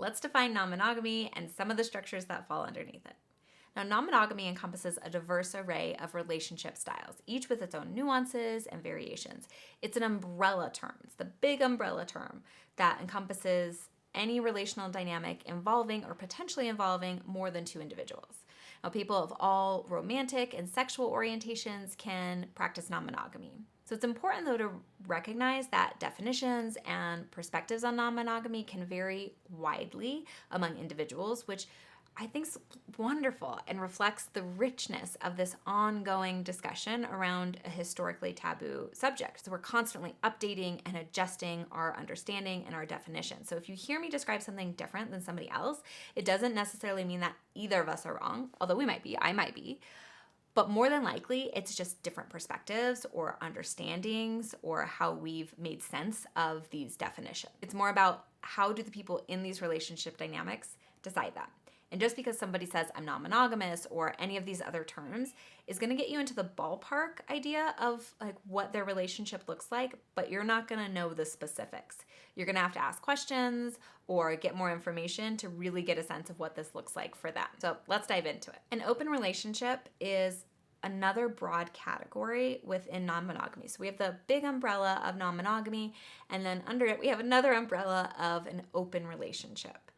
Let's define non-monogamy and some of the structures that fall underneath it. Now, non-monogamy encompasses a diverse array of relationship styles, each with its own nuances and variations. It's an umbrella term. It's the big umbrella term that encompasses any relational dynamic involving or potentially involving more than two individuals. Now, people of all romantic and sexual orientations can practice non-monogamy. So it's important, though, to recognize that definitions and perspectives on non-monogamy can vary widely among individuals, which I think is wonderful and reflects the richness of this ongoing discussion around a historically taboo subject. So we're constantly updating and adjusting our understanding and our definition. So if you hear me describe something different than somebody else, it doesn't necessarily mean that either of us are wrong, although we might be, I might be. But more than likely, it's just different perspectives or understandings or how we've made sense of these definitions. It's more about how do the people in these relationship dynamics decide that. And just because somebody says I'm non-monogamous or any of these other terms is going to get you into the ballpark idea of like what their relationship looks like, but you're not going to know the specifics. You're going to have to ask questions or get more information to really get a sense of what this looks like for them. So let's dive into it. An open relationship is another broad category within non-monogamy. So we have the big umbrella of non-monogamy, and then under it we have another umbrella of an open relationship.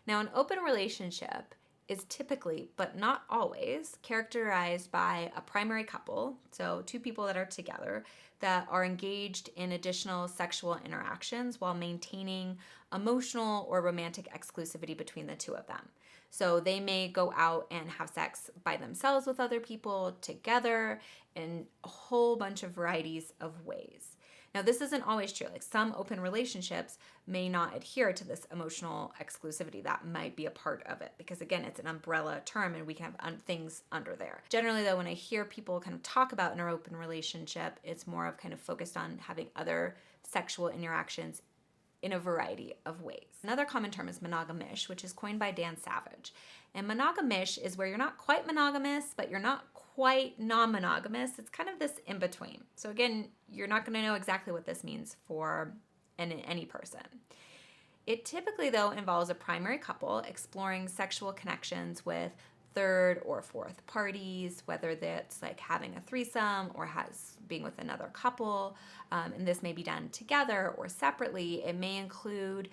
Now, an open relationship is typically, but not always, characterized by a primary couple, so two people that are together, that are engaged in additional sexual interactions while maintaining emotional or romantic exclusivity between the two of them. So they may go out and have sex by themselves with other people, together, in a whole bunch of varieties of ways. Now, this isn't always true. Like some open relationships may not adhere to this emotional exclusivity. That might be a part of it because, again, it's an umbrella term and we can have things under there. Generally, though, when I hear people kind of talk about an open relationship, it's more of kind of focused on having other sexual interactions in a variety of ways. Another common term is monogamish, which is coined by Dan Savage. And monogamish is where you're not quite monogamous, but you're not quite non-monogamous. It's kind of this in between. So again, you're not going to know exactly what this means for any person. It typically, though, involves a primary couple exploring sexual connections with third or fourth parties, whether that's like having a threesome or being with another couple. And this may be done together or separately. It may include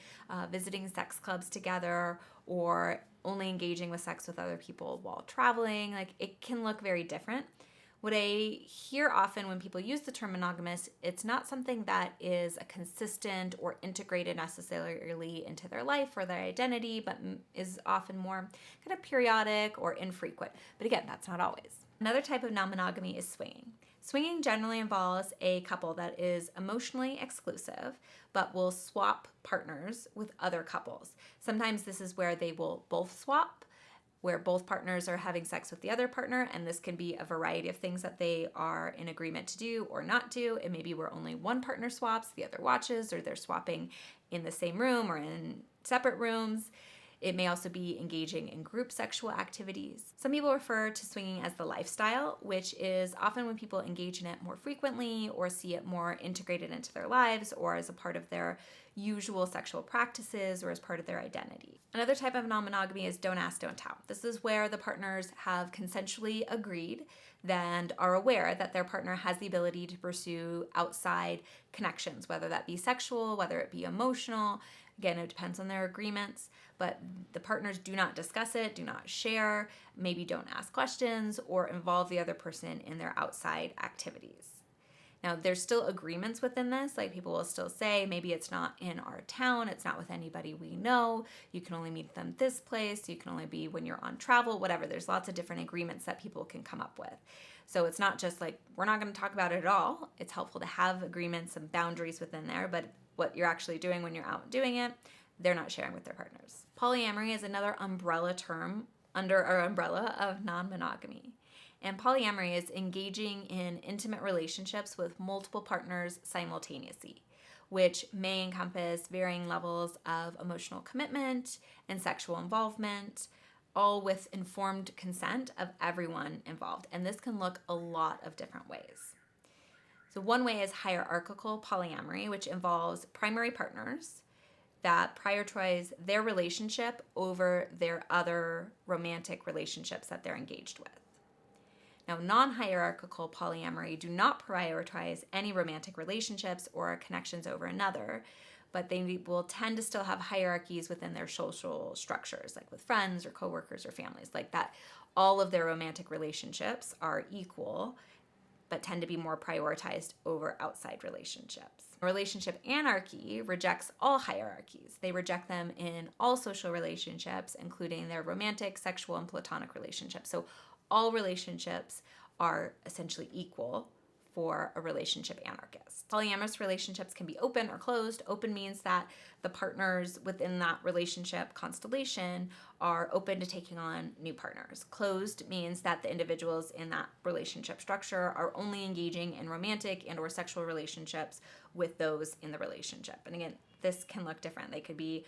visiting sex clubs together or only engaging with sex with other people while traveling. Like it can look very different. What I hear often when people use the term monogamous, it's not something that is a consistent or integrated necessarily into their life or their identity, but is often more kind of periodic or infrequent. But again, that's not always. Another type of non-monogamy is swinging. Swinging generally involves a couple that is emotionally exclusive, but will swap partners with other couples. Sometimes this is where they will both swap, where both partners are having sex with the other partner, and this can be a variety of things that they are in agreement to do or not do. It may be where only one partner swaps, the other watches, or they're swapping in the same room or in separate rooms. It may also be engaging in group sexual activities. Some people refer to swinging as the lifestyle, which is often when people engage in it more frequently or see it more integrated into their lives or as a part of their usual sexual practices or as part of their identity. Another type of non-monogamy is don't ask, don't tell. This is where the partners have consensually agreed and are aware that their partner has the ability to pursue outside connections, whether that be sexual, whether it be emotional. Again, it depends on their agreements, but the partners do not discuss it, do not share, maybe don't ask questions, or involve the other person in their outside activities. Now, there's still agreements within this, like people will still say, maybe it's not in our town, it's not with anybody we know, you can only meet them this place, you can only be when you're on travel, whatever. There's lots of different agreements that people can come up with. So it's not just like, we're not going to talk about it at all. It's helpful to have agreements and boundaries within there, but what you're actually doing when you're out doing it, they're not sharing with their partners. Polyamory is another umbrella term under our umbrella of non-monogamy. And polyamory is engaging in intimate relationships with multiple partners simultaneously, which may encompass varying levels of emotional commitment and sexual involvement, all with informed consent of everyone involved. And this can look a lot of different ways. So one way is hierarchical polyamory, which involves primary partners that prioritize their relationship over their other romantic relationships that they're engaged with. Now, non-hierarchical polyamory do not prioritize any romantic relationships or connections over another, but they will tend to still have hierarchies within their social structures, like with friends or coworkers or families, like that. All of their romantic relationships are equal, but tend to be more prioritized over outside relationships. Relationship anarchy rejects all hierarchies. They reject them in all social relationships, including their romantic, sexual, and platonic relationships. So all relationships are essentially equal for a relationship anarchist. Polyamorous relationships can be open or closed. Open means that the partners within that relationship constellation are open to taking on new partners. Closed means that the individuals in that relationship structure are only engaging in romantic and or sexual relationships with those in the relationship. And again, this can look different. They could be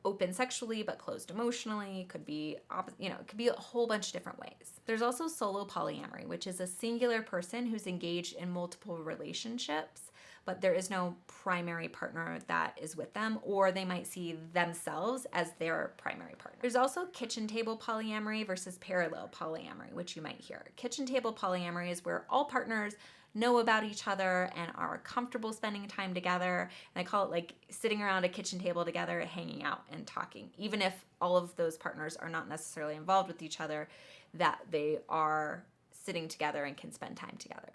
open sexually but closed emotionally. Could be it could be a whole bunch of different ways. There's also solo polyamory, which is a singular person who's engaged in multiple relationships, but there is no primary partner that is with them, or they might see themselves as their primary partner. There's also kitchen table polyamory versus parallel polyamory, which you might hear. Kitchen table polyamory is where all partners know about each other and are comfortable spending time together. And I call it like sitting around a kitchen table together, hanging out and talking. Even if all of those partners are not necessarily involved with each other, that they are sitting together and can spend time together.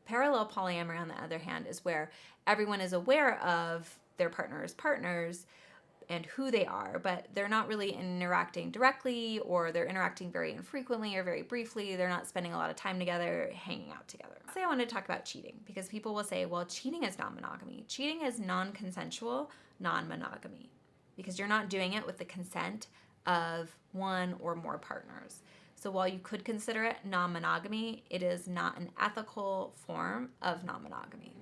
Parallel polyamory, on the other hand, is where everyone is aware of their partner's partners and who they are, but they're not really interacting directly, or they're interacting very infrequently or very briefly. They're not spending a lot of time together, hanging out together. Say I want to talk about cheating, because people will say, well, cheating is non-monogamy. Cheating is non-consensual non-monogamy, because you're not doing it with the consent of one or more partners. So while you could consider it non-monogamy, it is not an ethical form of non-monogamy.